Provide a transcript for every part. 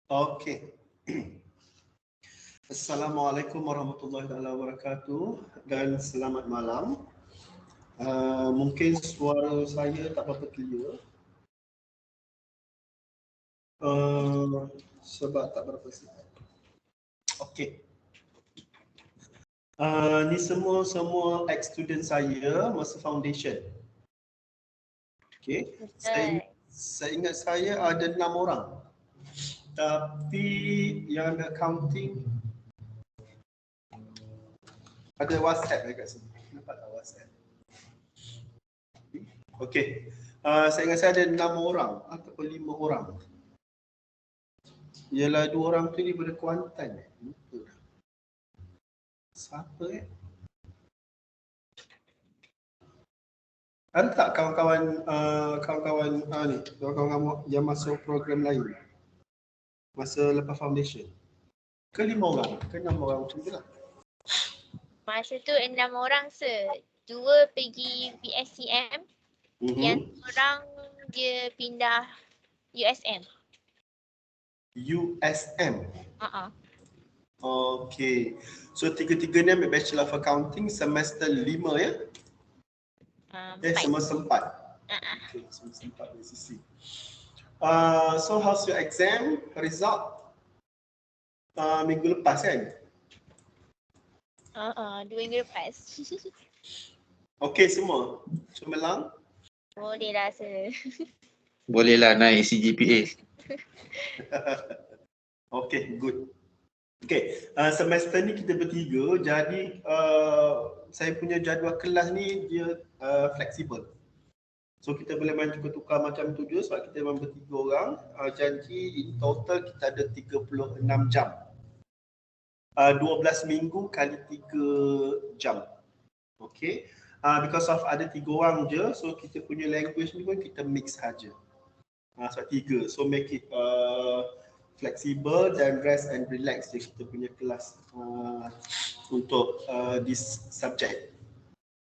Okey. Assalamualaikum warahmatullahi wabarakatuh dan selamat malam. Mungkin suara saya tak berapa clear. Sebab tak berapa sihat. Okey. Ni semua ex-student saya masa foundation. Okey. Saya ingat saya ada 6 orang. Tapi yang accounting ada WhatsApp dekat sini. Nampak tak WhatsApp? Okey. Saya ingat saya ada 6 orang ataupun 5 orang. Ialah 2 orang tu daripada Kuantan. Lupa dah. Siapa Ada tak kawan-kawan ni, kawan-kawan yang masuk program lain masa lepas foundation? Ke 5 orang? Ke 6 orang macam tu lah? Masa tu 6 orang dua pergi PSCM, yang orang dia pindah USM. USM? Okey. So tiga-tiga ni ambil Bachelor of Accounting semester 5 ya? Semester 4. Okay, semester 4 BCC. So how's your exam result? Minggu lepas kan? 2 minggu lepas. Okey semua? Cemerlang? Boleh lah Boleh lah naik CGPA. Okey, good. Okey, semester ni kita bertiga, jadi saya punya jadual kelas ni dia fleksibel. So kita boleh main tukar-tukar macam tu je sebab kita memang bertiga orang. Janji in total kita ada 36 jam. 12 minggu kali 3 jam. Okey. Because of ada 3 orang je, so kita punya language ni pun kita mix saja. Sebab 3, so make it flexible dan rest and relax je kita punya kelas untuk this subject.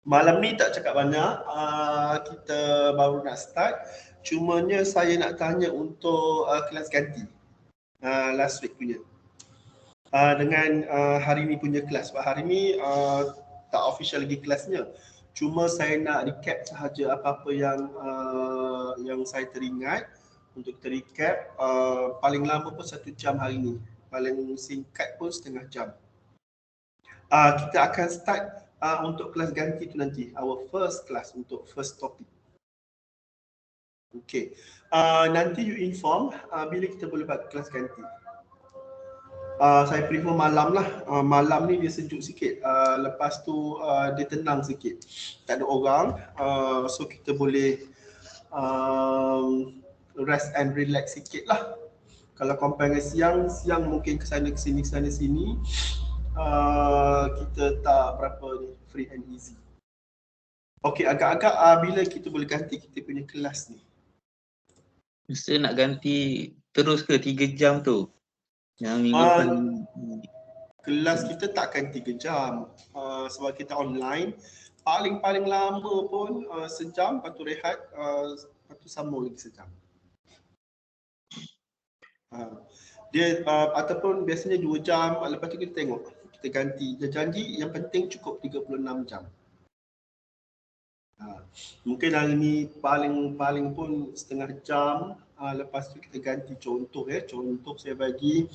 Malam ni tak cakap banyak, kita baru nak start. Cumanya saya nak tanya untuk kelas ganti last week punya. Dengan hari ni punya kelas. Sebab hari ni tak official lagi kelasnya. Cuma saya nak recap sahaja apa-apa yang saya teringat. Untuk kita recap, paling lama pun 1 jam hari ni. Paling singkat pun setengah jam. Kita akan start untuk kelas ganti tu nanti. Our first class untuk first topic. Okay. Nanti you inform bila kita boleh buat kelas ganti. Saya prefer malam lah. Malam ni dia sejuk sikit. Lepas tu dia tenang sikit. Tak ada orang. So kita boleh rest and relax sikit lah. Kalau compare dengan siang mungkin kesana kesini kita tak berapa ni, free and easy. Okey, agak-agak bila kita boleh ganti kita punya kelas ni? Mesti nak ganti terus ke 3 jam tu? Yang minggu depan kelas kita takkan 3 jam sebab kita online. Paling lama pun sejam, lepas tu rehat, lepas tu sambung lagi sejam. Dia ataupun biasanya 2 jam, lepas tu kita tengok, kita ganti. Dia janji yang penting cukup 36 jam. Mungkin hari ni paling pun setengah jam, lepas tu kita ganti contoh contoh saya bagi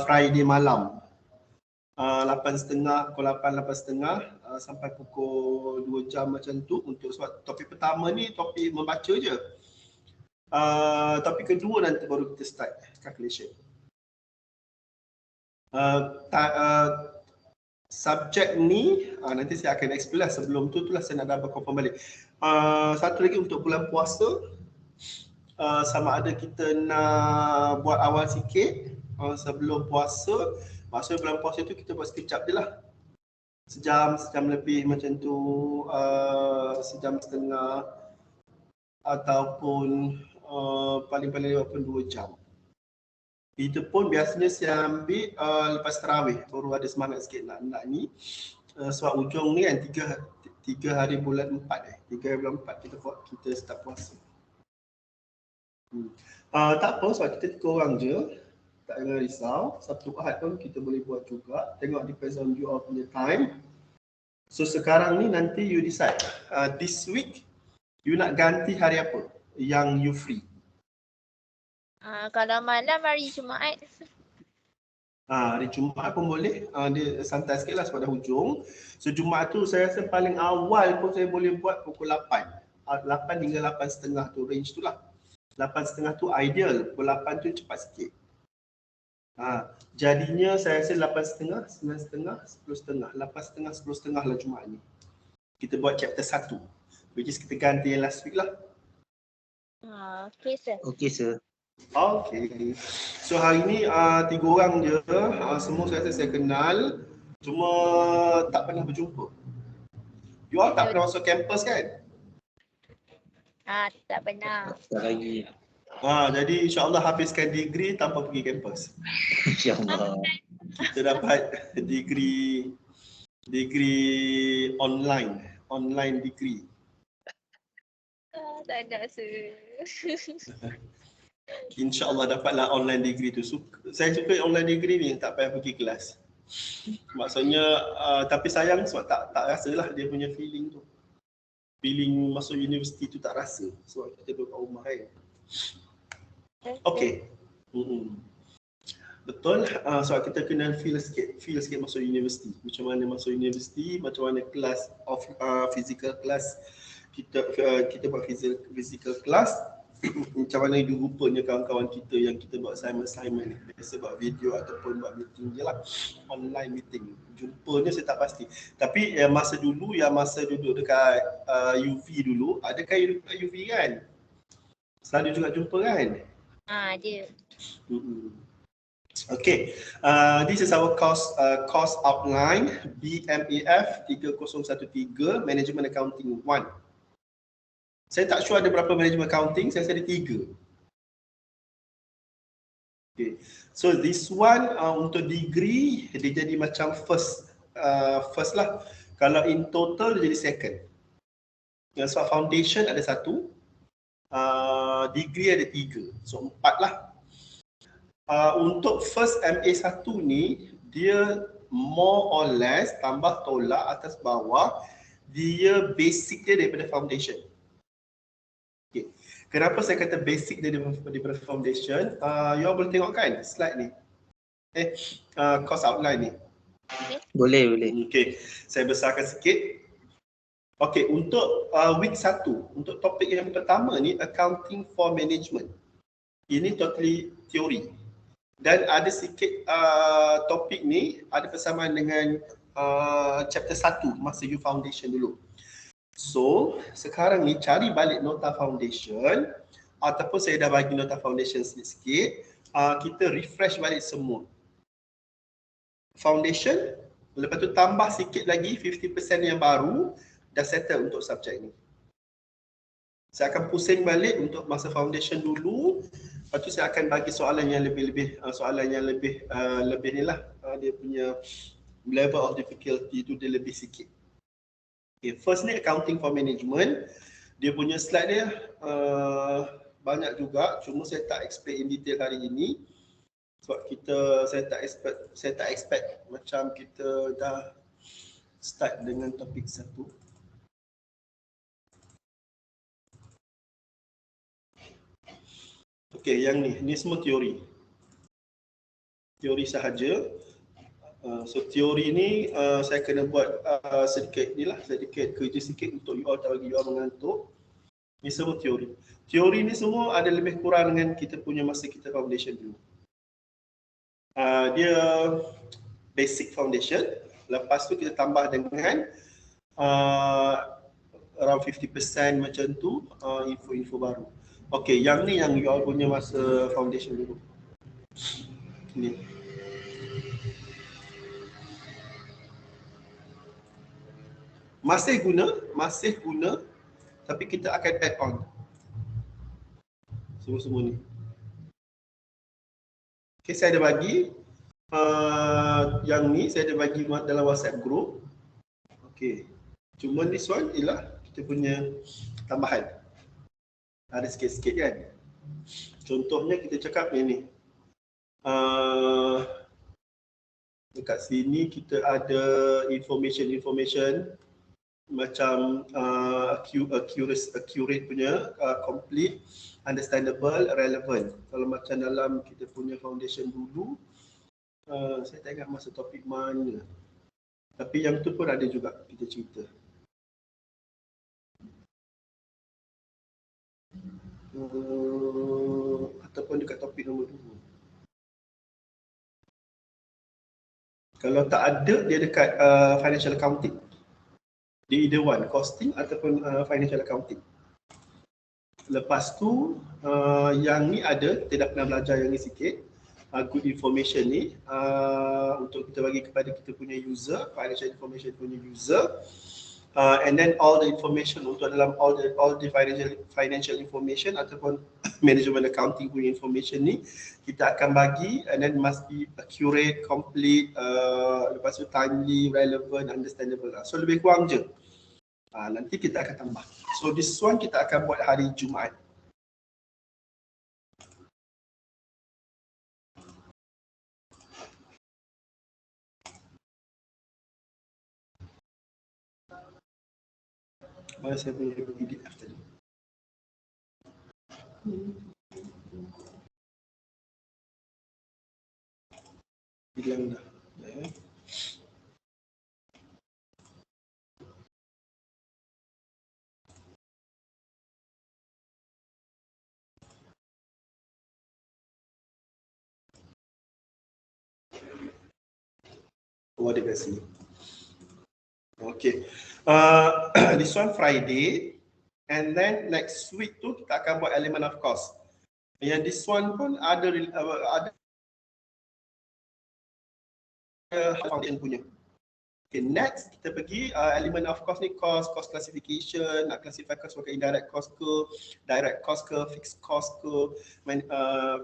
Friday malam 8.30, pukul 8.30 sampai pukul 2 jam macam tu untuk sebab topik pertama ni topik membaca je. Topik kedua nanti baru kita start calculation. Subjek ni nanti saya akan explain lah. Sebelum tu lah saya nak double confirm balik. Satu lagi untuk bulan puasa, sama ada kita nak buat awal sikit sebelum puasa. Maksudnya bulan puasa tu kita buat sekejap je lah. Sejam lebih macam tu, sejam setengah ataupun paling-paling 2 jam. Itu pun biasanya saya ambil lepas tarawih, baru ada semangat sikit nak ni. Sebab ujung ni kan 3 hari bulan 4 3 hari bulan 4 kita start puasa. Tak apa sebab kita 3 orang je. Tak jangan risau, Sabtu Ahad pun kita boleh buat juga. Tengok depends on you all punya time. So sekarang ni nanti you decide. This week you nak ganti hari apa yang you free? Kalau malam hari Jumaat. Hari Jumaat pun boleh. Dia santai sikit lah sebab dah hujung. So Jumaat tu saya rasa paling awal pun saya boleh buat pukul 8. 8 hingga 8.30 tu, range tu lah. 8.30 tu ideal, pukul 8 tu cepat sikit. Jadinya saya rasa 8.30, 9.30, 10.30, 8.30, 10.30 lah Jumaat ni. Kita buat chapter 1, which is kita ganti yang last week lah. Okay sir. Okey sir. Okay. So hari ni 3 orang je, semua saya rasa saya kenal, cuma tak pernah berjumpa. You all tak pernah masuk kampus kan? Tak pernah. Tak lagi. Jadi insyaAllah habiskan degree tanpa pergi kampus. InsyaAllah. Kita dapat degree online degree. Tak ada sir. InsyaAllah dapatlah online degree tu. Saya suka online degree ni, tak payah pergi kelas. Maksudnya, tapi sayang sebab tak rasalah dia punya feeling tu. Feeling masuk universiti tu tak rasa sebab kita duduk kat rumah kan. Okay. Betul, sebab kita kena feel sikit masuk universiti. Macam mana masuk universiti, macam mana kelas of physical class, kita buat physical class. Macam mana rupanya kawan-kawan kita yang kita buat assignment biasa buat video ataupun buat meeting je lah, online meeting. Jumpanya saya tak pasti. Tapi masa duduk dekat UV dulu, adakah you dekat UV kan? Selalu juga jumpa kan? Ada. Okay, this is our course outline, BMAF 3013, Management Accounting 1. Saya tak sure ada berapa management accounting, saya rasa ada 3. Okay. So this one untuk degree dia jadi macam first lah. Kalau in total dia jadi second. Sebab foundation ada 1, degree ada 3. So 4 lah. Untuk first MA1 ni dia more or less tambah tolak atas bawah, dia basic dia daripada foundation. Okay. Kenapa saya kata basic dia daripada foundation? You all boleh tengok kan slide ni? Course outline ni. Boleh. Okay, saya besarkan sikit. Okay, untuk week 1, untuk topik yang pertama ni, Accounting for Management. Ini totally teori. Dan ada sikit topik ni ada persamaan dengan chapter 1 masa you foundation dulu. So, sekarang ni cari balik nota foundation ataupun saya dah bagi nota foundation sikit-sikit, kita refresh balik semua. Foundation, lepas tu tambah sikit lagi 50% yang baru, dah settle untuk subjek ni. Saya akan pusing balik untuk masa foundation dulu, lepas tu saya akan bagi soalan yang lebih ni lah, dia punya level of difficulty tu dia lebih sikit. Okay, first ni Accounting for Management. Dia punya slide dia banyak juga, cuma saya tak explain in detail hari ini sebab saya tak expect macam kita dah start dengan topik 1. Okay, yang ni semua teori. Teori sahaja. So teori ni saya kena buat sedikit kerja sikit untuk you all, tak bagi you all mengantuk. Ni semua teori. Teori ni semua ada lebih kurang dengan kita punya masa kita foundation dulu. Dia basic foundation. Lepas tu kita tambah dengan around 50% macam tu info-info baru. Okay, yang ni yang you all punya masa foundation dulu. Ni. Masih guna, tapi kita akan add on semua ni. Okay, saya ada bagi yang ni saya ada bagi dalam WhatsApp group. Okay, cuma this one ialah kita punya tambahan. Ada sikit-sikit kan. Contohnya kita cakap yang ni. Dekat sini kita ada information macam accurate punya, complete, understandable, relevant. Kalau macam dalam kita punya foundation dulu, saya tak ingat masa topik mana. Tapi yang tu pun ada juga kita cerita. Ataupun dekat topik nombor 2. Kalau tak ada, dia dekat financial accounting. Dia either one, costing ataupun financial accounting. Lepas tu, yang ni ada, kita dah pernah belajar yang ni sikit. Good information ni untuk kita bagi kepada kita punya user, financial information punya user. And then all the information untuk dalam all the financial information ataupun management accounting punya information ni kita akan bagi, and then must be accurate, complete, lepas tu timely, relevant, understandable. So lebih kurang je. Nanti kita akan tambah. So this one kita akan buat hari Jumaat. Mana saya punya PDF tadi? Hilang dah. Oh, ada kat sini. Okay. This one Friday, and then next week tu kita akan buat element of cost. Yang this one pun ada foundation punya. Okay, next kita pergi element of cost ni, cost classification, nak classify cost sebagai indirect cost ke, direct cost ke, fixed cost ke,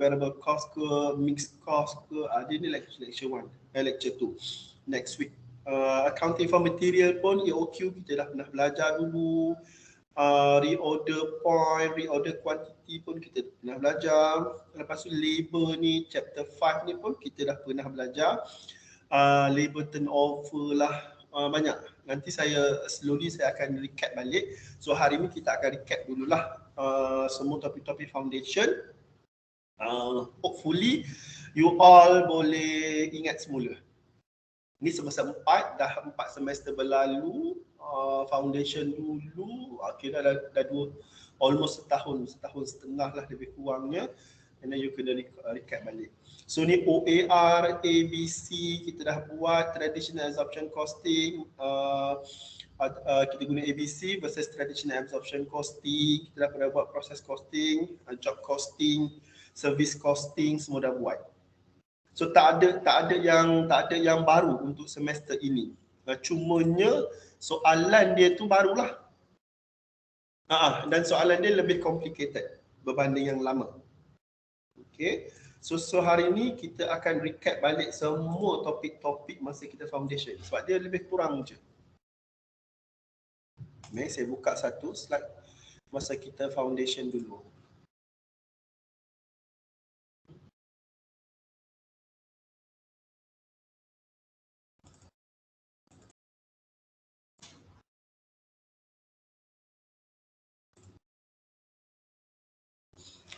variable cost ke, mixed cost ke. Dia ni lecture 2 next week. Accounting for material pun EOQ kita dah pernah belajar dulu. Reorder point, reorder quantity pun kita pernah belajar. Lepas tu labor ni chapter 5 ni pun kita dah pernah belajar. Labor turnover lah, banyak. Nanti saya slowly saya akan recap balik. So hari ni kita akan recap dululah semua topik-topik foundation. Hopefully you all boleh ingat semula. Ni semester 4, dah 4 semester berlalu, foundation dulu, akhirnya dah almost setahun setengah lah lebih kurangnya. And then you kena recap balik. So ni OAR, ABC kita dah buat, traditional absorption costing, kita guna ABC versus traditional absorption costing, kita dah pernah buat process costing, job costing, service costing, semua dah buat. So tak ada yang baru untuk semester ini. Cumanya soalan dia tu barulah. Dan soalan dia lebih complicated berbanding yang lama. Okay. So hari ni kita akan recap balik semua topik-topik masa kita foundation sebab dia lebih kurang je. Mari saya buka satu slide masa kita foundation dulu.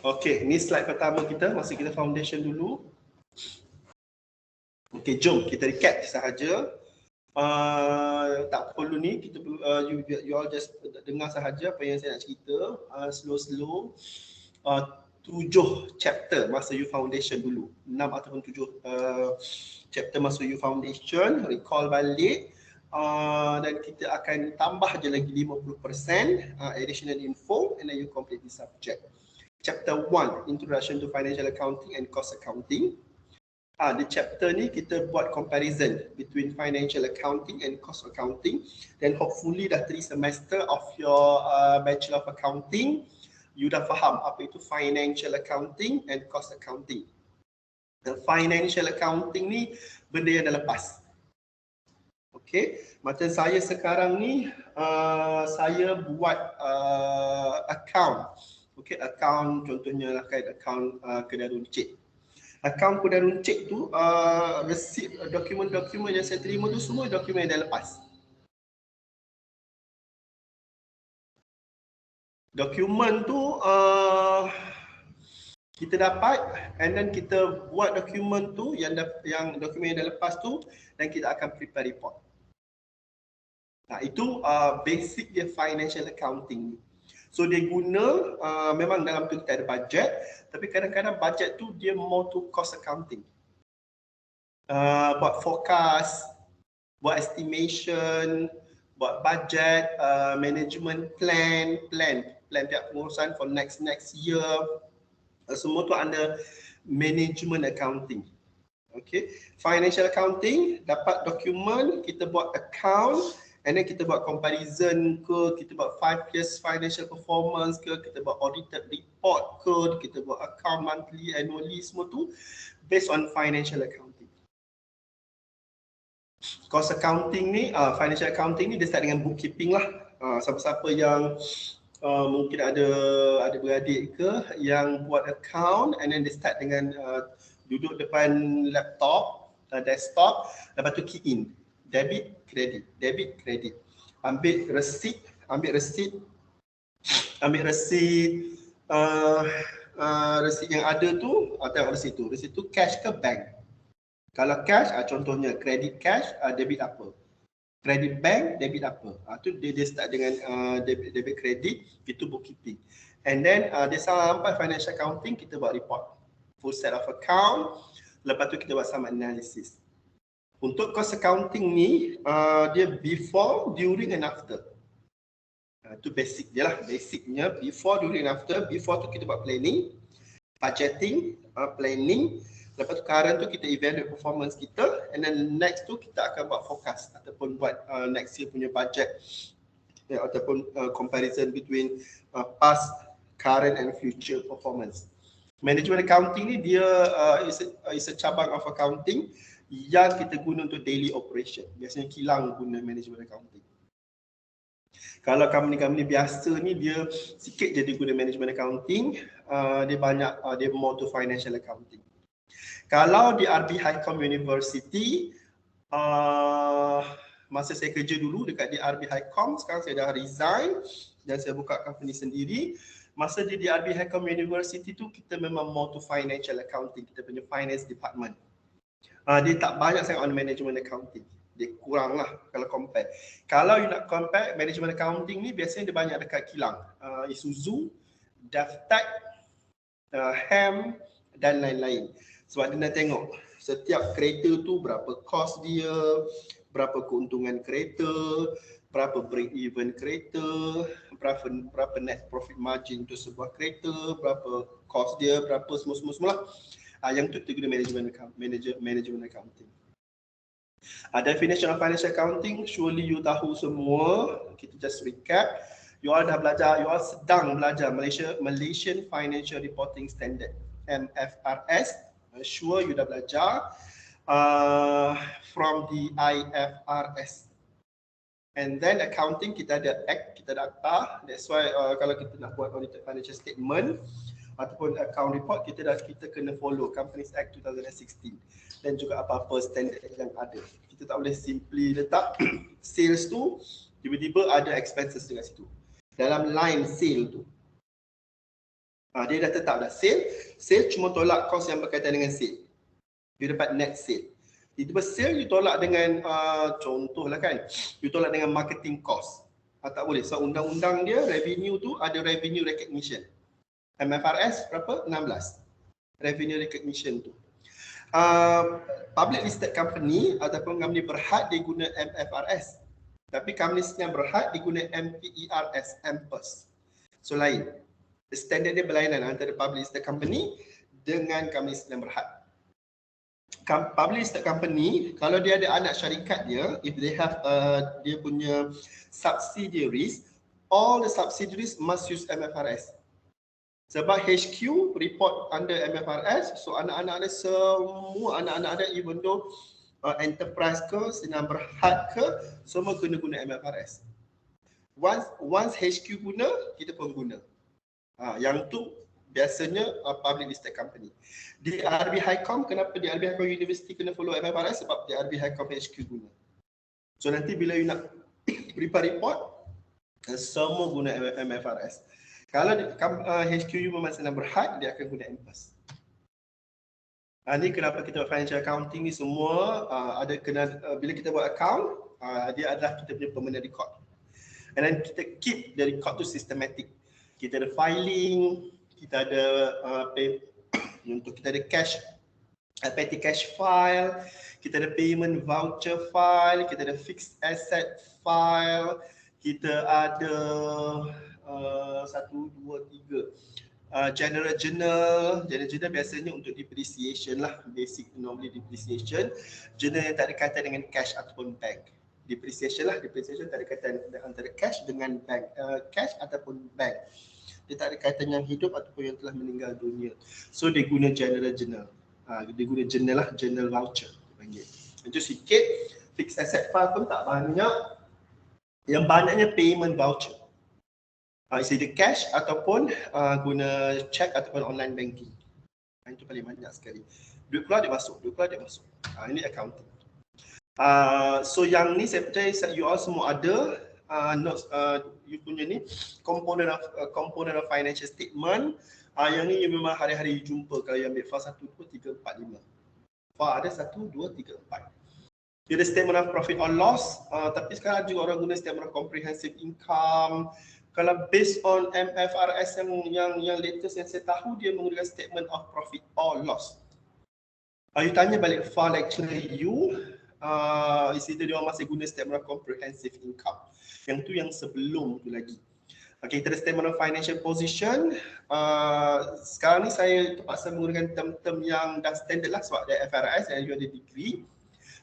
Okey, ni slide pertama kita masa kita foundation dulu. Okey, jom kita recap sahaja. Tak perlu ni, kita you all just dengar sahaja apa yang saya nak cerita. Slow. 7 chapter masa you foundation dulu. 6 ataupun 7 chapter masa you foundation, recall balik. Dan kita akan tambah je lagi 50% additional info, and then you complete the subject. Chapter 1, Introduction to Financial Accounting and Cost Accounting. Di chapter ni kita buat comparison between financial accounting and cost accounting. Then hopefully dah 3 semester of your Bachelor of Accounting, you dah faham apa itu financial accounting and cost accounting. The financial accounting ni benda yang dah lepas. Okay, macam saya sekarang ni, saya buat account. Okay, account contohnya lah kan account kedai runcit. Akaun kuda runcit tu, receipt, dokumen-dokumen yang saya terima tu semua dokumen yang dah lepas. Dokumen tu kita dapat and then kita buat dokumen tu yang dokumen yang dah lepas tu dan kita akan prepare report. Nah, itu basic dia financial accounting. So dia guna memang dalam tu kita ada budget, tapi kadang-kadang budget tu dia more to cost accounting. Buat forecast, buat estimation, buat budget, management plan tiap pengurusan for next year. Semua tu under management accounting. Okay, financial accounting, dapat dokumen, kita buat account, and then kita buat comparison ke, kita buat 5 years financial performance ke, kita buat audited report ke, kita buat account monthly, annually, semua tu based on financial accounting. Cost accounting ni, financial accounting ni dia start dengan bookkeeping lah. Siapa-siapa yang mungkin ada beradik ke yang buat account and then dia start dengan duduk depan laptop, desktop, lepas tu key in debit, credit, ambil receipt yang ada tu, tengok receipt tu cash ke bank. Kalau cash, contohnya credit cash, debit apa, credit bank, debit apa. Tu dia start dengan debit credit, itu bookkeeping. And then dia sampai financial accounting, kita buat report, full set of account, lepas tu kita buat some analysis. Untuk cost accounting ni, dia before, during and after. Itu basic je lah, basicnya before, during and after. Before tu kita buat planning, budgeting, planning. Lepas tu current tu kita evaluate performance kita, and then next tu kita akan buat forecast ataupun buat next year punya budget, ataupun comparison between past, current and future performance. Management accounting ni dia is a cabang of accounting yang kita guna untuk daily operation. Biasanya kilang guna management accounting. Kalau company-company biasa ni dia sikit je dia guna management accounting, dia more to financial accounting. Kalau di RB Highcom University, masa saya kerja dulu dekat di RB Highcom, sekarang saya dah resign dan saya buka company sendiri. Masa di RB Highcom University tu kita memang more to financial accounting, kita punya finance department. Dia tak banyak sangat on management accounting. Dia kurang lah kalau compare. Kalau you nak compare management accounting ni biasanya dia banyak dekat kilang. Isuzu, Daftec, HAM dan lain-lain. Sebab dia nak tengok setiap kereta tu berapa cost dia, berapa keuntungan kereta, berapa break even kereta, berapa net profit margin untuk sebuah kereta, berapa cost dia, berapa semua lah. Yang tu kita guna management accounting. Definition of financial accounting, surely you tahu semua. Kita just recap. You all dah belajar, you all sedang belajar Malaysian Financial Reporting Standard, MFRS. Sure you dah belajar from the IFRS. And then accounting kita ada act, kita ada akta. That's why kalau kita nak buat audited financial statement ataupun account report, kita kena follow Companies Act 2016 dan juga apa-apa standard yang ada. Kita tak boleh simply letak sales tu tiba-tiba ada expenses dekat situ. Dalam line sale tu, dia dah tetap dah sale cuma tolak cost yang berkaitan dengan sale. You dapat net sale. Tiba-tiba sale you tolak dengan contohlah kan, you tolak dengan marketing cost. Tak boleh. So undang-undang dia revenue tu ada revenue recognition. MFRS berapa? 16. Revenue recognition tu. Public listed company ataupun company berhad dia guna MFRS. Tapi company yang berhad dia guna MPERS, MPERS. So lain. Standard dia berlainan antara public listed company dengan company yang berhad. Public listed company, kalau dia ada anak syarikat dia, if they have dia punya subsidiaries, all the subsidiaries must use MFRS. Sebab HQ report under MFRS, so anak-anak dia semua anak-anak dia, even though enterprise ke, senang berhad ke, semua kena guna MFRS. Once HQ guna, kita pun guna. Yang tu biasanya public listed company. Di RB Highcom, kenapa di RB Highcom University kena follow MFRS? Sebab di RB Highcom HQ guna. So nanti bila you nak prepare report, semua guna MFRS. Kalau HQ you memang senang berhad, dia akan guna MPAS. Ini kenapa kita buat financial accounting ni semua ada kena bila kita buat account, dia adalah kita punya permanent record. And then kita keep the record tu systematic. Kita ada filing, kita ada untuk kita ada cash, petty cash file, kita ada payment voucher file, kita ada fixed asset file, kita ada 1, 2, 3 general journal. General journal biasanya untuk depreciation lah, basic normally depreciation. Journal yang tak ada kaitan dengan cash ataupun bank. Depreciation lah, depreciation tak ada kaitan antara cash dengan bank, cash ataupun bank. Dia tak ada kaitan yang hidup ataupun yang telah meninggal dunia. So dia guna general journal. Dia guna journal lah, journal voucher dia panggil. Itu sikit. Fixed asset file pun tak banyak. Yang banyaknya payment voucher. Isi dia cash ataupun guna check ataupun online banking. Itu paling banyak sekali. Duit keluar dia masuk, duit keluar dia masuk. Ini accounting. So yang ni saya percaya you all semua ada notes, you punya ni component of financial statement. Yang ni you memang hari-hari you jumpa kalau you ambil file 1, 2, 3, 4, 5. File ada 1, 2, 3, 4. Dia ada statement of profit or loss, tapi sekarang juga orang guna statement of comprehensive income. Kalau based on MFRS yang latest yang saya tahu, dia menggunakan statement of profit or loss. You tanya balik file lecturer you, isi dia orang masih guna statement of comprehensive income. Yang tu yang sebelum tu lagi. Okay, kita ada statement of financial position. Sekarang ni saya terpaksa menggunakan term-term yang dah standard lah sebab ada FRS yang you ada degree.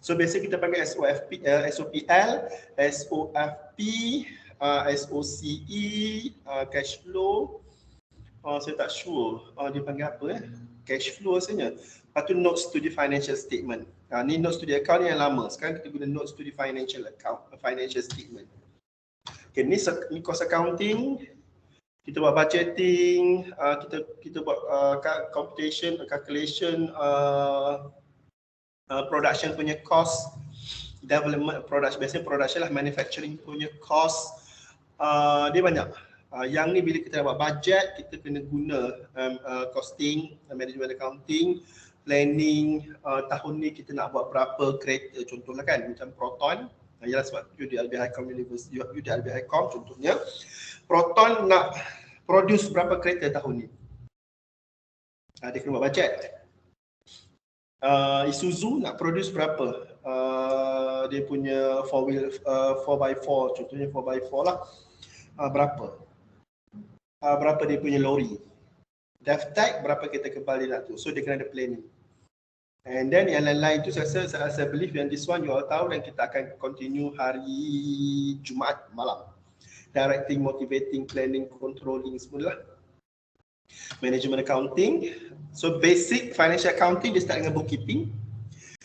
So biasa kita panggil SOPL, SOFP, SOCE, cash flow. Saya tak sure dia panggil apa cash flow rasanya. Lepas tu notes to the financial statement. Ni notes to the account yang lama. Sekarang kita guna notes to the financial account, financial statement. Okay, ni cost accounting. Kita buat budgeting, kita buat computation, calculation, production punya cost, development production, biasanya production lah, manufacturing punya cost. Dia banyak. Yang ni bila kita buat budget, kita kena guna costing, management accounting, planning. Tahun ni kita nak buat berapa kereta, contohlah kan, macam Proton. Ialah sebab you di RB Highcom University, you di RB Highcom contohnya, Proton nak produce berapa kereta tahun ni. Dia kena buat budget. Isuzu nak produce berapa, dia punya 4x4, contohnya 4x4 lah, berapa dia punya lori. Deftech berapa kereta kebal dia nak tu, so dia kena ada planning. And then yang lain-lain tu saya believe yang this one you all tahu dan kita akan continue hari Jumaat malam. Directing, motivating, planning, controlling semua lah. Management accounting. So basic financial accounting dia start dengan bookkeeping.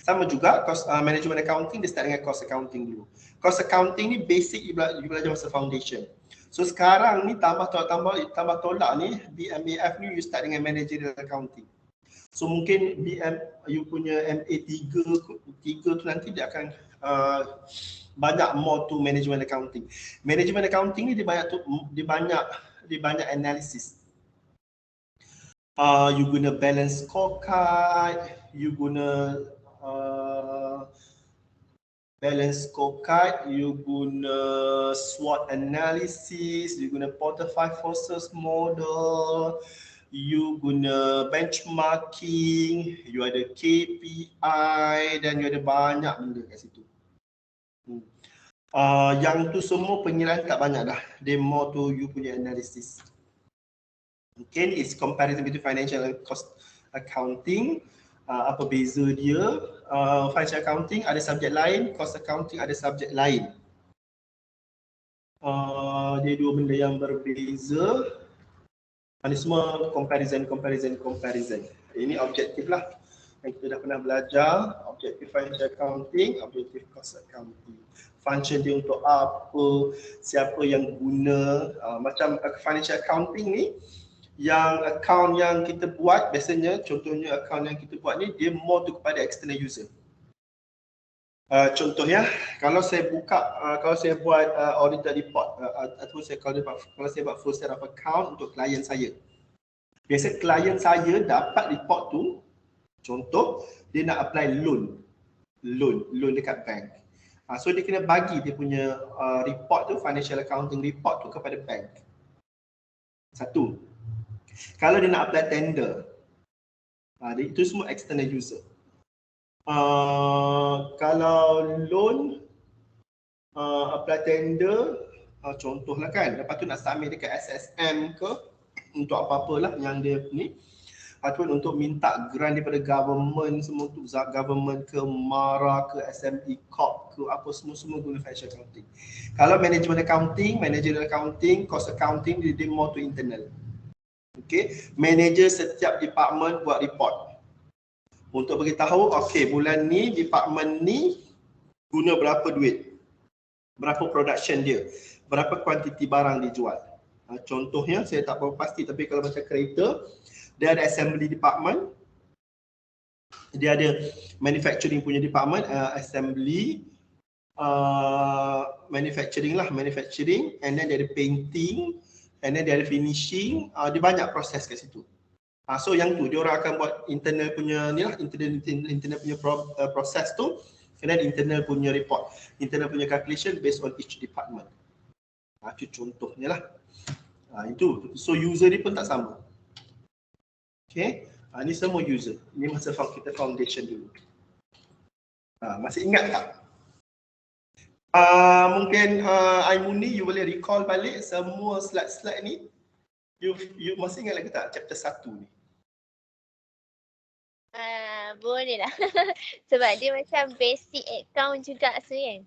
Sama juga management accounting dia start dengan cost accounting dulu. Cost accounting ni basic you belajar masa foundation. So sekarang ni tambah tolak ni BMAF ni you start dengan managerial accounting. So mungkin you punya MA3 tu nanti dia akan banyak more to management accounting. Management accounting ni dia banyak analisis. You guna balance scorecard, you guna SWOT analysis, you guna portfolio forces model, you guna benchmarking, you ada KPI dan you ada banyak benda kat situ. Yang tu semua pengiraan tak banyak dah. Dia more to you punya analysis. Okay, it's comparison between financial and cost accounting. Apa beza dia? Financial accounting ada subjek lain, cost accounting ada subjek lain. Dia dua benda yang berbeza. Ini semua comparison. Ini objektif lah yang kita dah pernah belajar. Objektif financial accounting, objektif cost accounting. Function dia untuk apa, siapa yang guna. Macam financial accounting ni, yang account yang kita buat biasanya, contohnya account yang kita buat ni dia more tu kepada external user. Contohnya kalau saya buka, kalau saya buat auditor report ataupun kalau saya buat full set of account untuk klien saya. Biasa klien saya dapat report tu, contoh dia nak apply loan dekat bank. So dia kena bagi dia punya report tu, financial accounting report tu kepada bank. Satu. Kalau dia nak apply tender, itu semua external user. Kalau loan, apply tender, contohlah kan, lepas tu nak submit dekat SSM ke untuk apa-apalah yang dia ni, ataupun untuk minta grant daripada government, semua untuk government ke, MARA ke, SME Corp ke, apa semua guna financial accounting. Kalau management accounting, managerial accounting, cost accounting, dia more to internal. Okay, manager setiap department buat report untuk beritahu, okay, bulan ni department ni guna berapa duit, berapa production dia, berapa kuantiti barang dijual. Contohnya saya tak tahu pasti, tapi kalau macam kereta, dia ada assembly department, dia ada manufacturing punya department, assembly, manufacturing, and then dia ada painting, and then dia ada finishing, dia banyak proses kat situ. So yang tu dia orang akan buat internal punya ni lah, internal punya proses tu, and then internal punya report, internal punya calculation based on each department. Itu contohnya lah. Itu. So user ni pun tak sama. Okay. Ni semua user. Ni masa kita foundation dulu. Masih ingat tak? Mungkin Aimuni, you boleh recall balik semua slide-slide ni. You masih ingat lagi tak chapter 1 ni? Boleh lah. Sebab dia macam basic account juga kan.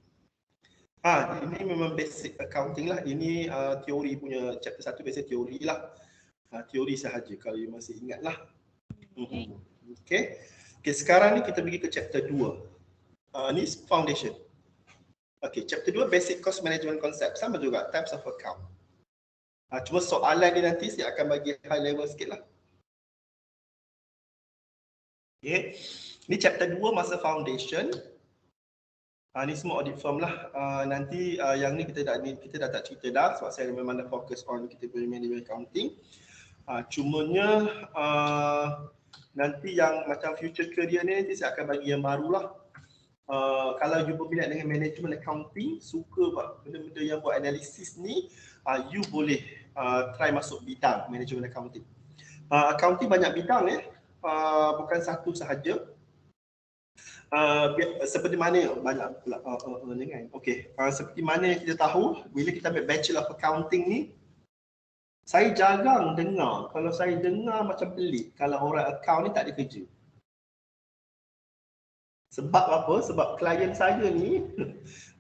Ini memang basic accounting lah. Ini teori punya chapter 1, biasa teori lah. Teori sahaja kalau you masih ingat lah. Okay. Sekarang ni kita pergi ke chapter 2. Ni foundation. Okay, chapter 2 basic cost management concept. Sama juga, types of account. Cuma soalan ni nanti saya akan bagi high level sikit lah. Okay. Ni chapter 2 masa foundation. Ni semua audit firm lah. Nanti yang ni kita dah tak cerita dah, sebab saya memang dah fokus on kita punya management accounting. Cumanya nanti yang macam future career ni nanti saya akan bagi yang baru lah. Kalau you berminat dengan management accounting, suka buat benda-benda yang buat analisis ni, you boleh try masuk bidang management accounting. Accounting banyak bidang bukan satu sahaja. Seperti mana banyak pula ni kan. Okey, seperti mana yang kita tahu, bila kita ambil Bachelor of Accounting ni, saya jarang dengar, kalau saya dengar macam pelik kalau orang account ni tak ada kerja. Sebab apa? Sebab klien saya ni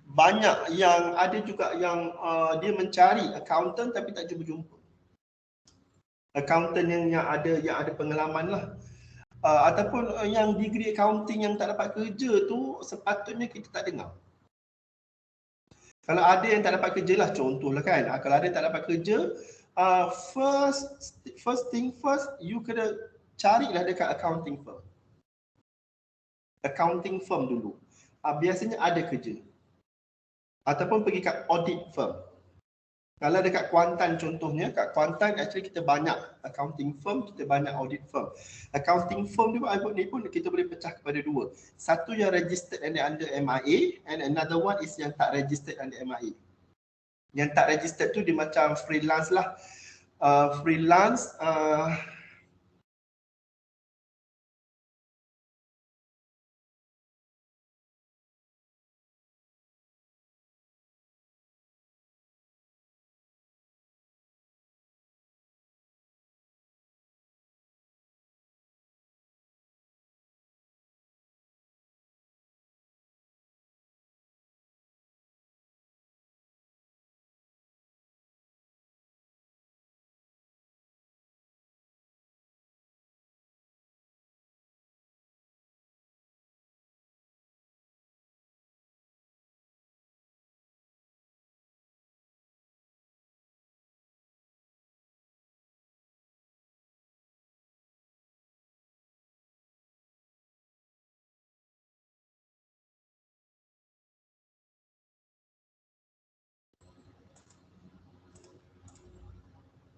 banyak yang ada juga yang dia mencari accountant tapi tak jumpa-jumpa. Accountant yang ada pengalaman lah. Ataupun yang degree accounting yang tak dapat kerja tu sepatutnya kita tak dengar. Kalau ada yang tak dapat kerja lah, contohlah kan, kalau ada yang tak dapat kerja, first thing first, you kena carilah dekat accounting firm. Accounting firm dulu. Biasanya ada kerja. Ataupun pergi kat audit firm. Kalau dekat Kuantan contohnya, kat Kuantan actually kita banyak accounting firm, kita banyak audit firm. Accounting firm ni pun kita boleh pecah kepada dua. Satu yang registered under MIA and another one is yang tak registered under MIA. Yang tak registered tu dia macam freelance lah. Freelance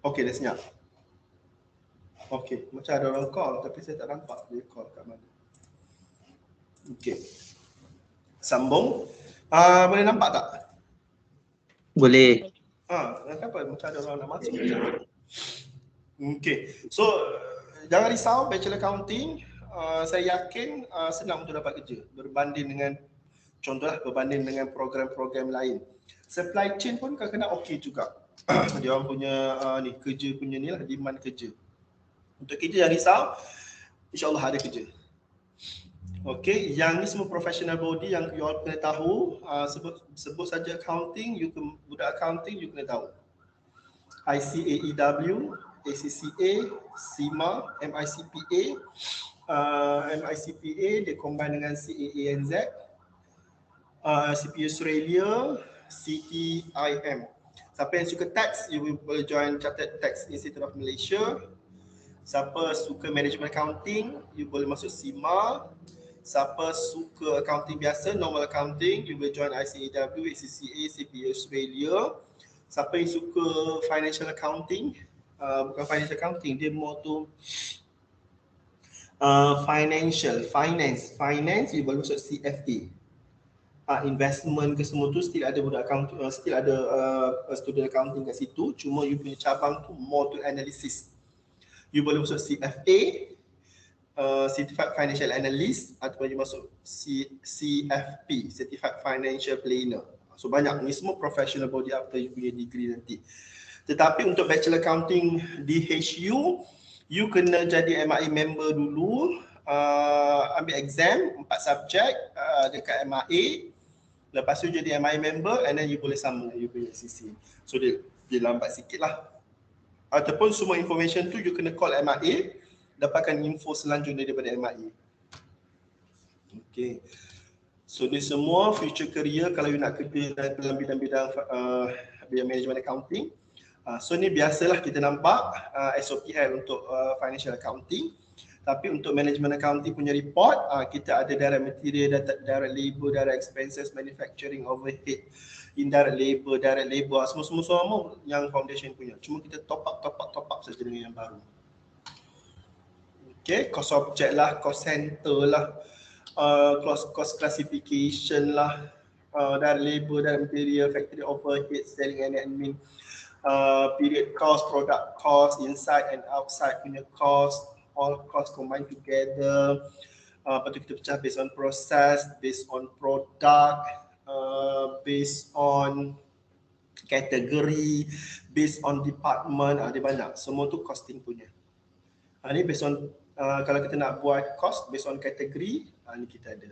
Okey, dah senyap. Okey, macam ada orang call tapi saya tak nampak dia call kat mana. Okey. Sambung. Boleh nampak tak? Boleh. Kenapa macam ada orang nak masuk macam tu? Okey. So jangan risau, Bachelor Accounting saya yakin senang untuk dapat kerja berbanding dengan contohlah berbanding dengan program-program lain. Supply chain pun kadang-kadang okey juga. Dia orang punya ni kerja punya ni lah, demand kerja. Untuk kita jangan risau, insya-Allah ada kerja. Okey, yang ni semua professional body yang you all kena tahu. Sebut saja accounting, budak accounting you kena tahu. ICAEW, ACCA, CIMA, MICPA. MICPA dia combine dengan CAANZ, CPA Australia, CTIM. Siapa yang suka tax, you boleh join Chartered Tax Institute of Malaysia. Siapa suka management accounting, you boleh masuk CIMA. Siapa suka accounting biasa, normal accounting, you boleh join ICAEW, ACCA, CPA Australia. Siapa yang suka financial accounting, bukan financial accounting, dia more tu finance, you boleh masuk CFA. Investment ke semua tu still ada budak accounting, still ada student accounting kat situ, cuma you punya cabang tu more to analysis. You boleh masuk CFA, Certified Financial Analyst, ataupun you masuk CFP, Certified Financial Planner. So banyak, ni semua professional body after you punya degree nanti. Tetapi untuk Bachelor Accounting di HU, you kena jadi MIA member dulu, ambil exam 4 subjek dekat MIA. Lepas tu jadi MIA member and then you boleh sambung you punya CC. So dia lambat sikit lah. Ataupun semua information tu you kena call MIA, dapatkan info selanjutnya daripada MIA. Okay. So ni semua future career kalau you nak kerja dalam bidang-bidang management accounting. So ni biasalah kita nampak SOPL untuk financial accounting. Tapi untuk management accounting punya report, kita ada direct material, direct labor, direct expenses, manufacturing overhead, indirect labor, direct labor, semua yang foundation punya. Cuma kita top up saja dengan yang baru. Okay, cost object lah, cost center lah, cost classification lah, direct labor, direct material, factory overhead, selling and admin, period cost, product cost, inside and outside punya cost, all cost combined together. Lepas tu kita pecah based on process, based on product, based on category, based on department, ada banyak. Semua tu costing punya. Ni based on kalau kita nak buat cost based on category, ni kita ada.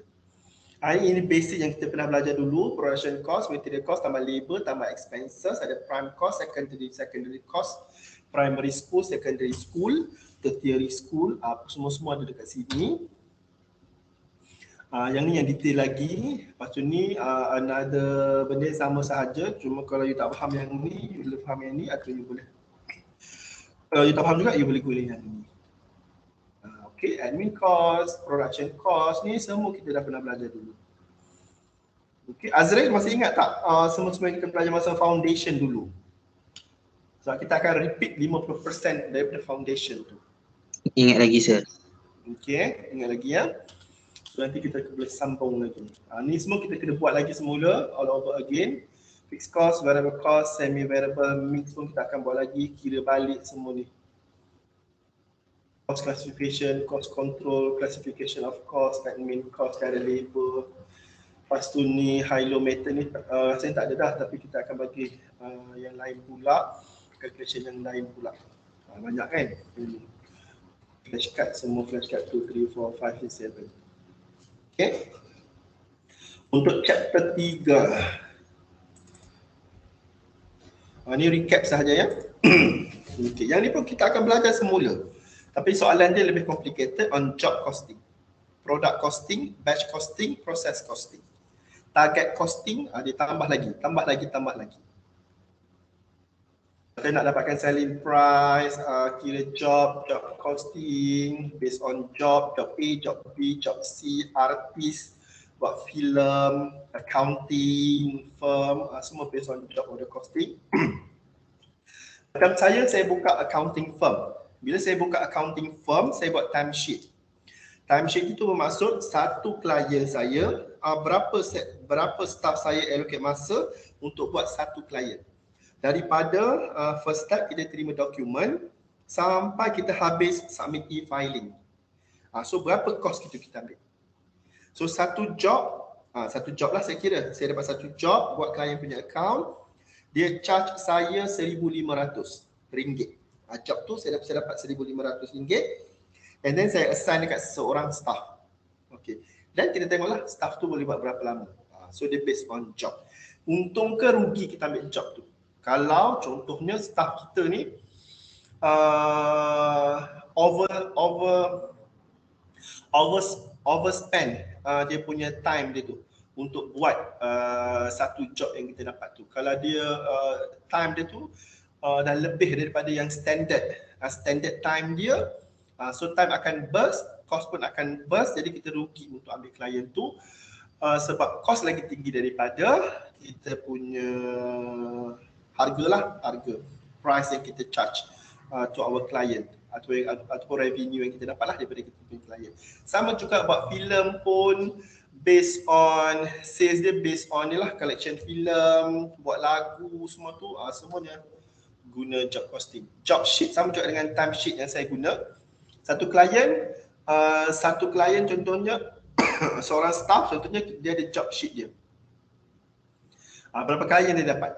Ini basic yang kita pernah belajar dulu, production cost, material cost, tambah labor, tambah expenses, ada prime cost, secondary cost, primary school, secondary school, tertiary school, semua ada dekat sini. Yang ni yang detail lagi. Lepas tu ni another benda yang sama sahaja, cuma kalau you tak faham yang ni, you boleh faham yang ni atau you boleh. Kalau you tak faham juga, you boleh guna yang ni. Okay, admin cost, production cost, ni semua kita dah pernah belajar dulu. Okay, Azrael masih ingat tak semua yang kita belajar masa foundation dulu? So kita akan repeat 50% daripada foundation tu. Ingat lagi sir. Okay, ingat lagi ya. So nanti kita boleh sambung lagi. Ni semua kita kena buat lagi semula, all over again. Fixed cost, variable cost, semi variable, mix pun kita akan buat lagi, kira balik semua ni. Cost classification, cost control, classification of cost, admin cost, direct labor. Lepas tu ni high-low method ni saya tak ada dah, tapi kita akan bagi yang lain pula, calculation yang lain pula. Banyak kan? Flashcard, semua flashcard 2, 3, 4, 5 dan 7. Okay. Untuk chapter 3. Ni recap sahaja ya. Okay. Yang ni pun kita akan belajar semula. Tapi soalan dia lebih complicated on job costing, product costing, batch costing, process costing. Target costing dia tambah lagi. Kita nak dapatkan selling price, kira job costing, based on job A, job B, job C, artist, buat filem, accounting, firm, semua based on job order costing. Macam saya buka accounting firm. Bila saya buka accounting firm, saya buat timesheet. Timesheet itu bermaksud satu klien saya, berapa staff saya allocate masa untuk buat satu klien. Daripada first step kita terima dokumen sampai kita habis submit e-filing. So berapa kos kita ambil? So satu job lah saya kira. Saya dapat satu job buat klien punya account. Dia charge saya RM1,500. Job tu saya dapat RM1,500. And then saya assign dekat seorang staff. Okay. Dan kita tengoklah staff tu boleh buat berapa lama. So dia based on job. Untung ke rugi kita ambil job tu? Kalau contohnya staff kita ni overspend dia punya time dia tu untuk buat satu job yang kita dapat tu. Kalau dia time dia tu dah lebih daripada yang standard time dia, so time akan burst, cost pun akan burst, jadi kita rugi untuk ambil klien tu sebab cost lagi tinggi daripada kita punya harga price yang kita charge to our client atau revenue yang kita dapat lah daripada kita punya klien. Sama juga buat filem pun based on sales dia, based on ni lah collection filem, buat lagu semua tu semuanya guna job costing. Job sheet sama juga dengan time sheet yang saya guna. Satu klien contohnya seorang staff contohnya dia ada job sheet dia. Berapa klien dia dapat?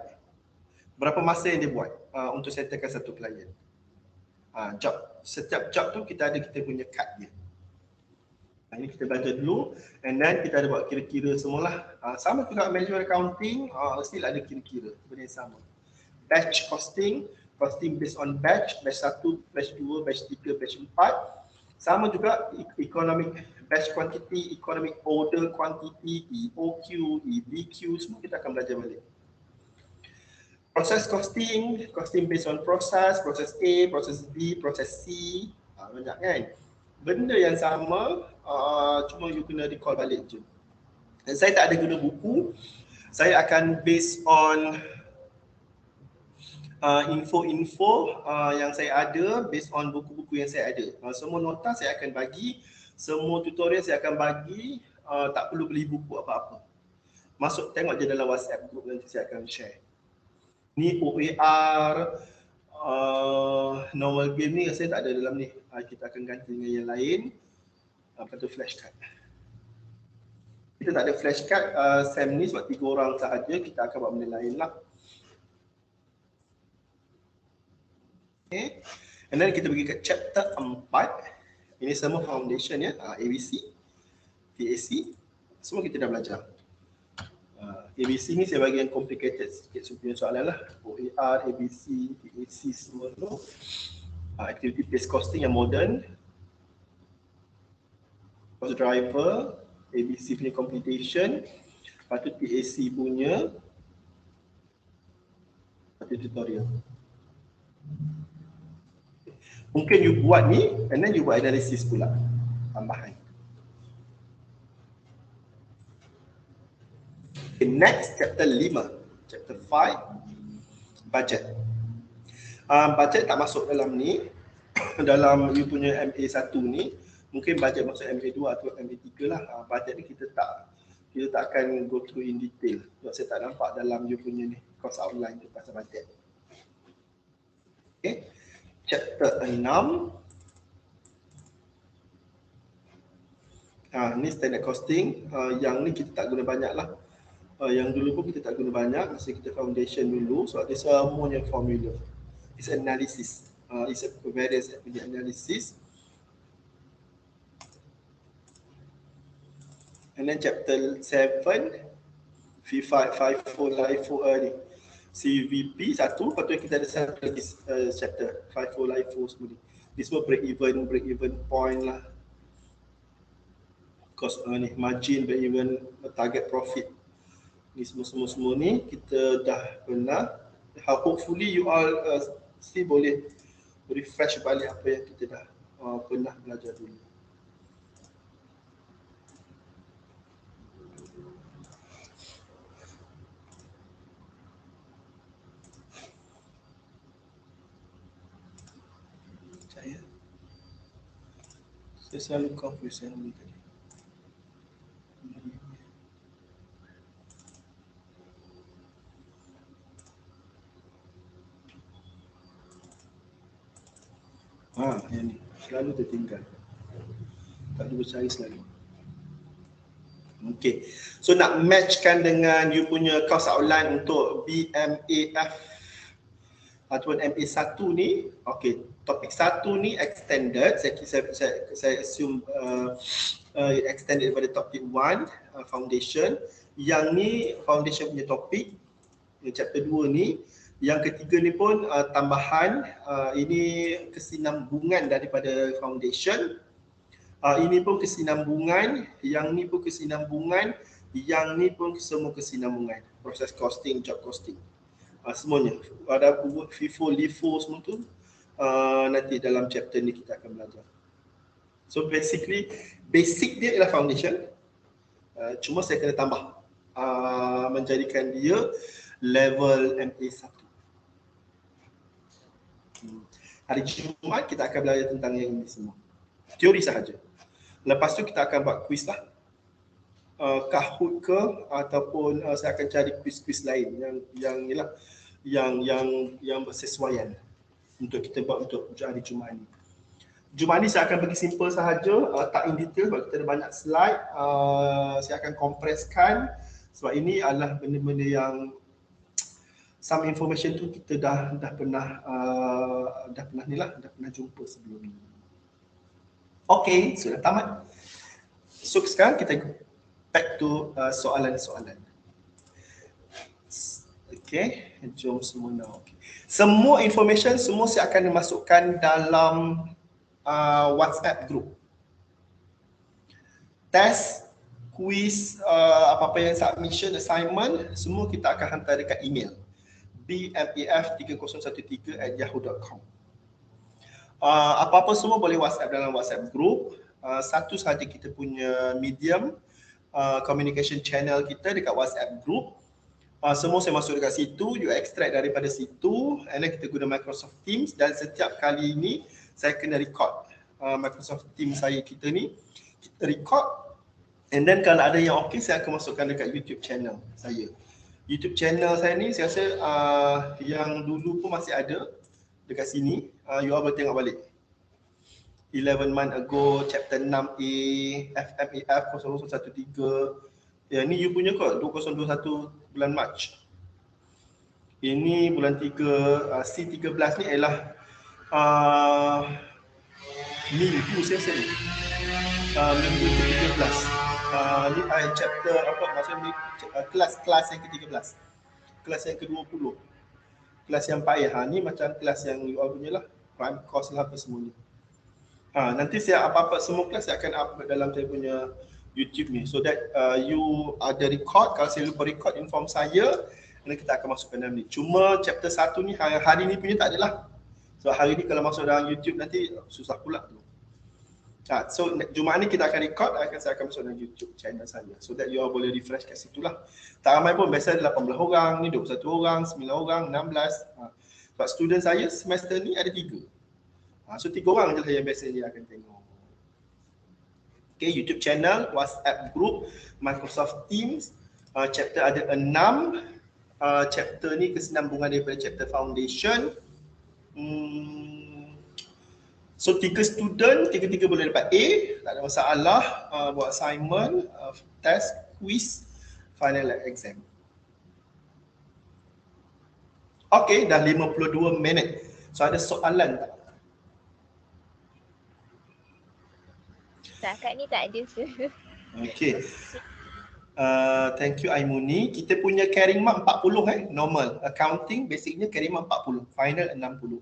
Berapa masa yang dia buat untuk settlekan satu klien. Setiap job tu kita punya cut dia. Ini kita belajar dulu, and then kita ada buat kira-kira semualah. Sama juga management accounting, still ada kira-kira, benda yang sama. Batch costing based on batch 1, batch 2, batch 3, batch 4. Sama juga economic batch quantity, economic order quantity, EOQ, EBQ, semua kita akan belajar balik. Process costing based on process A, process B, process C, banyak kan? Benda yang sama, cuma you kena recall balik je. Dan saya tak ada guna buku, saya akan based on info-info yang saya ada, based on buku-buku yang saya ada. Semua nota saya akan bagi, semua tutorial saya akan bagi, tak perlu beli buku apa-apa. Masuk tengok je dalam WhatsApp group, nanti saya akan share. Ni OAR, normal game ni saya tak ada dalam ni. Kita akan ganti dengan yang lain. Apa tu, flashcard. Kita tak ada flashcard SEM ni sebab 3 orang sahaja, kita akan buat benda lain lah. Okay. And then kita pergi ke chapter 4. Ini semua foundation ya, ABC, PAC, semua kita dah belajar. ABC ni saya bagi yang complicated sikit punya soalan lah. OAR, ABC, PAC semua tu. Activity based costing yang modern. Cost driver, ABC punya computation. Lepas tu PAC punya. Lepas tu tutorial. Mungkin you buat ni and then you buat analisis pula. Tambahan. Okay, next chapter 5. Chapter 5. Budget. Budget tak masuk dalam ni. Dalam you punya MA1 ni. Mungkin budget masuk MA2 atau MA3 lah. Budget ni kita tak akan go through in detail. Sebab saya tak nampak dalam you punya ni course outline tu pasal budget. Okay. Chapter 6. Ni standard costing. Yang ni kita tak guna banyak lah. Yang dulu pun kita tak guna banyak. Masa kita foundation dulu. Sebab dia semuanya formula. It's analysis. It's a various analysis. And then chapter 7. FIFO, LIFO ni. CVP satu, lepas tu kita ada satu lagi chapter FIFO, LIFO semua ni. Ni semua break even point lah. Cost ni, margin, break even, target profit. Ni semua ni kita dah pernah. Hopefully you all still boleh refresh balik apa yang kita dah pernah belajar dulu. Saya selalu confuse yang ni tadi. Yang ni selalu tertinggal. Tak boleh cari selalu. Okay, so nak matchkan dengan you punya course outline untuk BMAF ataupun MA1 ni. Okay, topik 1 ni extended. Saya assume extended daripada topik 1, foundation. Yang ni foundation punya topik. Chapter 2 ni. Yang ketiga ni pun tambahan. Ini kesinambungan daripada foundation. Ini pun kesinambungan, yang ni pun kesinambungan, yang ni pun semua kesinambungan. Proses costing, job costing. Semuanya. Ada FIFO, LIFO semua tu. Nanti dalam chapter ni kita akan belajar. So basically, basic dia ialah foundation. Cuma saya kena tambah. Menjadikan dia level MA1. Hari Jumaat kita akan belajar tentang yang ini semua. Teori sahaja. Lepas tu kita akan buat quiz lah. Kahoot ke ataupun saya akan cari quiz-quiz lain yang bersesuaian untuk kita buat untuk hari Jumaat ni. Jumaat ni saya akan bagi simple sahaja, tak in detail sebab kita ada banyak slide. Saya akan kompreskan sebab ini adalah benda-benda yang some information tu kita dah pernah jumpa sebelum ni. Okay, sudah tamat. So sekarang kita back to soalan-soalan. Okay, jom semua now. Okay. Semua information semua saya akan masukkan dalam WhatsApp group. Test, quiz, apa-apa yang submission, assignment, semua kita akan hantar dekat email bmaf3013@yahoo.com. Apa-apa semua boleh WhatsApp dalam WhatsApp group. Satu sahaja kita punya medium communication channel kita dekat WhatsApp group. Semua saya masuk dekat situ, you extract daripada situ, and then kita guna Microsoft Teams, dan setiap kali ini saya kena record Microsoft Teams kita ni, kita record, and then kalau ada yang okey saya akan masukkan dekat YouTube channel saya. YouTube channel saya ni saya rasa yang dulu pun masih ada dekat sini. You all boleh tengok balik. 11 month ago, chapter 6A, FMAF 0013. Ya, ni you punya kot, 2021 bulan Mac. Ini bulan 3, C13 ni ialah minggu saya rasa ni. Minggu ke-13. Ni chapter apa, maksudnya kelas yang ke-13. Kelas yang ke-20. Kelas yang payah. Ni macam kelas yang you all punya lah. Prime course lah apa semua ni. Nanti saya apa-apa semua kelas saya akan upload dalam saya punya YouTube ni. So that you ada record. Kalau saya lupa record, inform saya. Dan kita akan masukkan dalam ni. Cuma chapter 1 ni hari ni punya tak adalah. So hari ni kalau masuk dalam YouTube nanti susah pula tu. So Jumaat ni kita akan record, saya akan masuk dalam YouTube channel saya. So that you all boleh refresh kat situ lah. Tak ramai pun, biasa 18 orang, ni 21 orang, 9 orang, 16. Sebab student saya semester ni ada 3. So 3 orang je lah yang biasanya akan tengok. Okay, YouTube channel, WhatsApp group, Microsoft Teams. Chapter ada 6. Chapter ni kesinambungan daripada chapter foundation. So 3 student, 3 boleh dapat A, tak ada masalah. Buat assignment, test, quiz, final exam. Okay, dah 52 minit. So ada soalan tak? Setakat ni tak ada. Okay. Thank you Aimuni. Kita punya carrying mark 40 normal. Accounting basicnya carrying mark 40, final 60.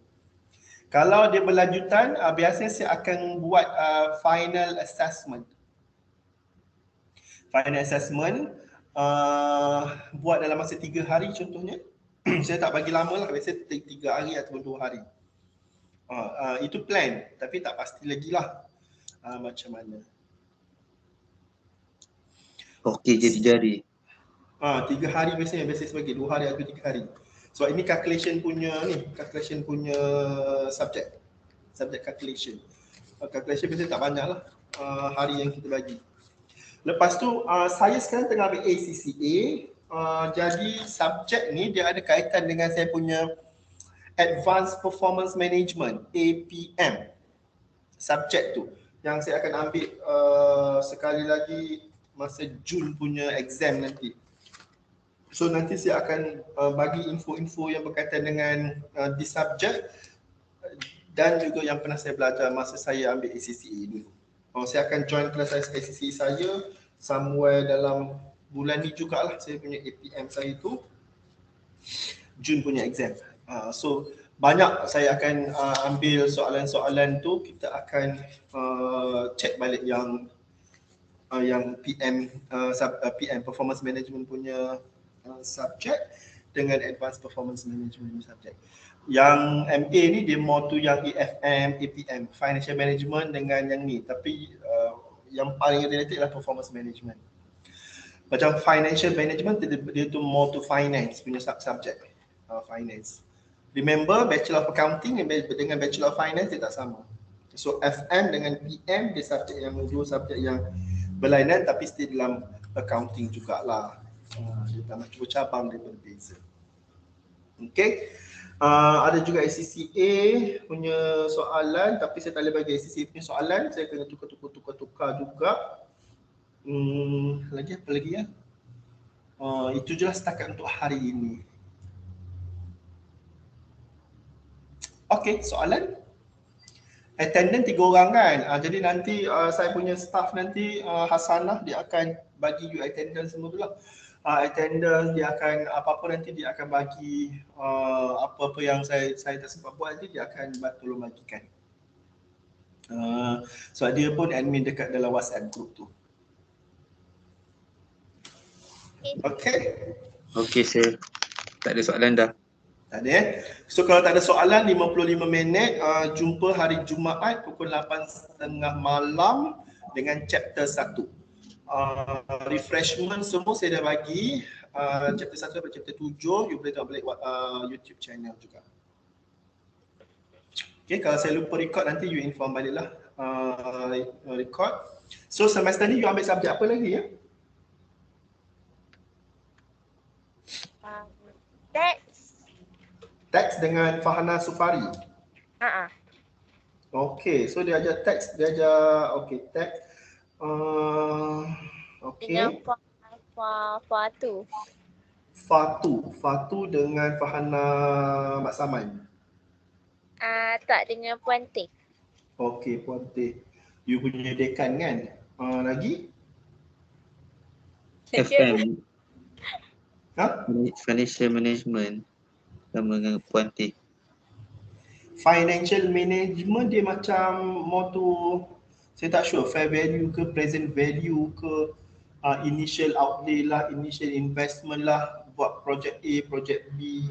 Kalau dia berlanjutan, biasanya saya akan buat final assessment. Final assessment buat dalam masa 3 hari contohnya. Saya tak bagi lama lah, biasanya 3 hari ataupun 2 hari. Itu plan, tapi tak pasti lagi lah macam mana. Okey, jadi. 3 hari biasanya sebagai 2 hari atau 3 hari. So ini calculation punya subjek. subject calculation. Calculation biasanya tak banyak lah hari yang kita bagi. Lepas tu saya sekarang tengah ambil ACCA. Jadi subjek ni dia ada kaitan dengan saya punya Advanced Performance Management, APM. Subjek tu yang saya akan ambil sekali lagi masa Jun punya exam nanti. So nanti saya akan bagi info-info yang berkaitan dengan di subjek dan juga yang pernah saya belajar masa saya ambil ACCA dulu. Saya akan join kelas ACCA saya somewhere dalam bulan ni jugalah. Saya punya APM saya tu Jun punya exam. So banyak saya akan ambil soalan-soalan tu, kita akan check balik yang PM PM Performance Management punya subjek dengan Advanced Performance Management subjek. Yang MA ni dia more tu yang EFM, APM, Financial Management dengan yang ni, tapi yang paling related adalah Performance Management. Macam Financial Management dia tu more to finance punya subjek, finance. Remember Bachelor of Accounting dengan Bachelor of Finance dia tak sama. So FM dengan PM dia subjek yang dua subjek yang berlainan tapi still dalam accounting jugalah. Dia tak macam cabang dia berbeza. Okay. Ada juga ACCA punya soalan tapi saya tak boleh bagi ACCA punya soalan, saya kena tukar juga. Lagi apa lagi ya? Itu je lah setakat untuk hari ini. Okay, soalan? Attendant 3 orang kan? Jadi nanti saya punya staff nanti Hasanah dia akan bagi you attendance semua tu lah. Attendance dia akan apa-apa nanti dia akan bagi apa-apa yang saya tak sempat buat nanti dia akan tolong bagikan. So dia pun admin dekat dalam WhatsApp group tu. Okay. Okay, saya tak ada soalan dah. Tak ada. So kalau tak ada soalan 55 minit, jumpa hari Jumaat pukul 8.30 malam dengan chapter 1. Refreshment semua saya dah bagi. Chapter 1 sampai chapter 7 you boleh tengok balik YouTube channel juga. Okay, kalau saya lupa record nanti you inform balik lah record. So semester ni you ambil subjek apa lagi ya? Teks dengan Fahana Sufari. Okay, so dia ajar teks, dia ajar teks. Dengan Fatu. Fatu dengan Fahana Mak Saman. Tak, dengan Puan Teh. Okay, Puan Teh. You punya dekan kan? Lagi? FM. Financial Management sama dengan Puan Teh. Financial Management dia macam more to, saya tak sure, fair value ke, present value ke, initial outlay lah, initial investment lah, buat project A, project B.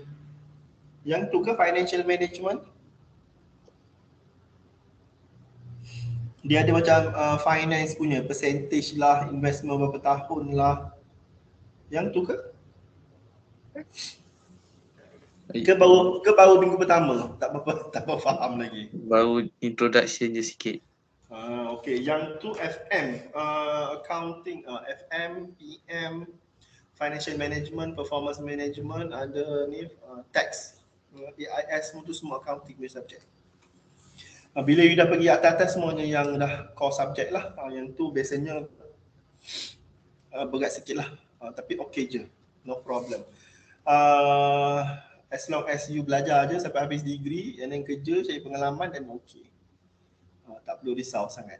Yang tu ke Financial Management? Dia ada macam finance punya, percentage lah, investment berapa tahun lah. Yang tu ke? Ke baru minggu pertama? Tak apa faham lagi. Baru introduction je sikit. Okay, yang tu FM, accounting, FM, PM, financial management, performance management, ada ni tax, AIS, semua tu semua accounting punya subjek. Bila you dah pergi atas-atas semuanya yang dah core subjek lah, yang tu biasanya berat sikit lah, tapi okay je, no problem. As long as you belajar je sampai habis degree and then kerja, cari pengalaman dan okay. Tak perlu risau sangat.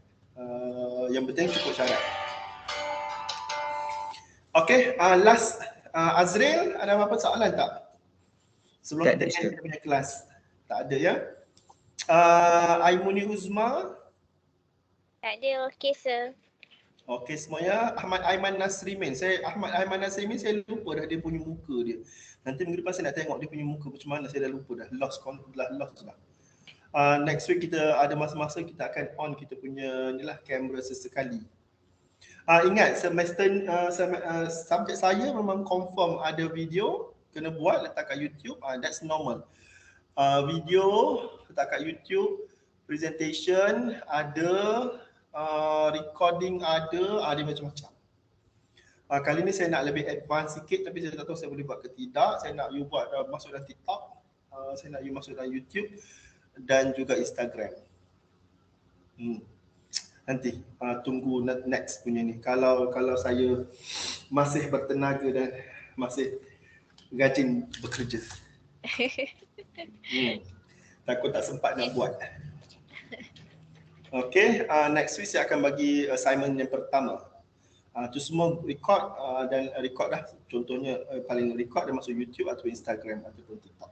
Yang penting cukup syarat. Okay, last Azril, ada apa-apa soalan tak? Sebelum kita end kita punya kelas. Tak ada ya? Aimuni Uzma? Tak ada, okay sir. Okay semuanya. Ahmad Aiman Nasrimin. Ahmad Aiman Nasrimin saya lupa dah dia punya muka dia. Nanti minggu depan saya nak tengok dia punya muka macam mana, saya dah lupa dah. Lost lah. Next week kita ada masa-masa kita akan on kita punya ni lah kamera sesekali. Ingat semester subjek saya memang confirm ada video kena buat letak kat YouTube, that's normal. Video letak kat YouTube, presentation ada, recording ada macam-macam. Kali ni saya nak lebih advance sikit tapi saya tak tahu saya boleh buat ke tidak. Saya nak you buat masuk dalam TikTok, saya nak you masuk dalam YouTube dan juga Instagram. Nanti tunggu next punya ni. Kalau saya masih bertenaga dan masih rajin bekerja. Takut tak sempat nak buat. Okay, next week saya akan bagi assignment yang pertama. Tu semua record dan record lah. Contohnya paling record dan masuk YouTube atau Instagram ataupun TikTok.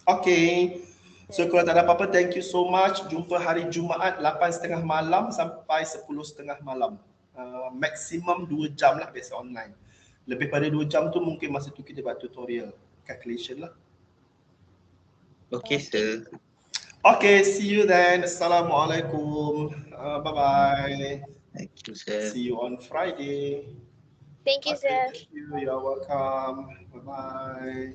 Okay. So kalau tak ada apa-apa, thank you so much. Jumpa hari Jumaat 8.30 malam sampai 10.30 malam. Maksimum 2 jam lah biasa online. Lebih pada 2 jam tu mungkin masa tu kita buat tutorial calculation lah. Okay, sir. Okay, see you then. Assalamualaikum. Bye-bye. Thank you, sir. See you on Friday. Thank you, sir. Thank you. You're welcome. Bye-bye.